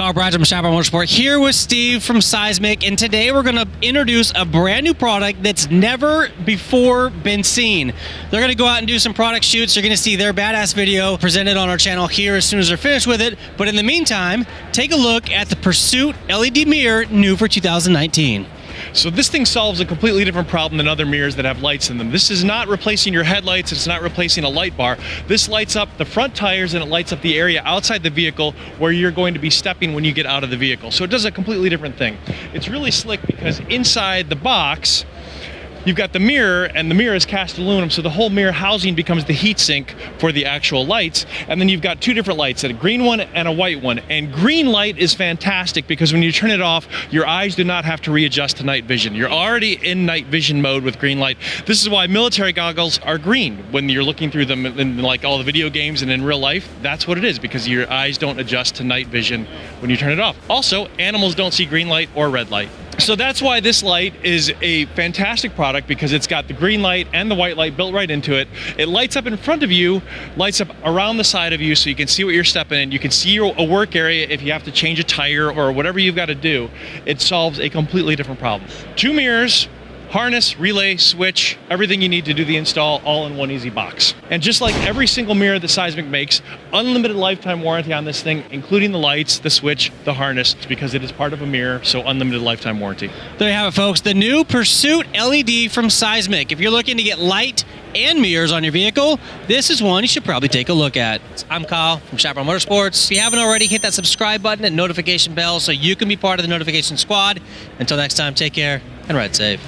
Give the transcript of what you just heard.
Carl Bradford from Chaparral Motorsports here with Steve from Seizmik, and today we're going to introduce a brand new product that's never before been seen. They're going to go out and do some product shoots. You're going to see their badass video presented on our channel here as soon as they're finished with it. But in the meantime, take a look at the Pursuit LED mirror, new for 2019. So this thing solves a completely different problem than other mirrors that have lights in them. This is not replacing your headlights, it's not replacing a light bar. This lights up the front tires and it lights up the area outside the vehicle where you're going to be stepping when you get out of the vehicle. So it does a completely different thing. It's really slick because inside the box, you've got the mirror, and the mirror is cast aluminum, so the whole mirror housing becomes the heat sink for the actual lights. And then you've got two different lights, a green one and a white one. And green light is fantastic because when you turn it off, your eyes do not have to readjust to night vision. You're already in night vision mode with green light. This is why military goggles are green when you're looking through them in like all the video games and in real life. That's what it is, because your eyes don't adjust to night vision when you turn it off. Also, animals don't see green light or red light. So that's why this light is a fantastic product, because it's got the green light and the white light built right into it. It lights up in front of you, lights up around the side of you so you can see what you're stepping in. You can see a work area if you have to change a tire or whatever you've got to do. It solves a completely different problem. Two mirrors, harness, relay, switch, everything you need to do the install all in one easy box. And just like every single mirror that Seizmik makes, unlimited lifetime warranty on this thing, including the lights, the switch, the harness, because it is part of a mirror, so unlimited lifetime warranty. There you have it, folks. The new Pursuit LED from Seizmik. If you're looking to get light and mirrors on your vehicle, this is one you should probably take a look at. I'm Kyle from Chaparral Motorsports. If you haven't already, hit that subscribe button and notification bell so you can be part of the notification squad. Until next time, take care and ride safe.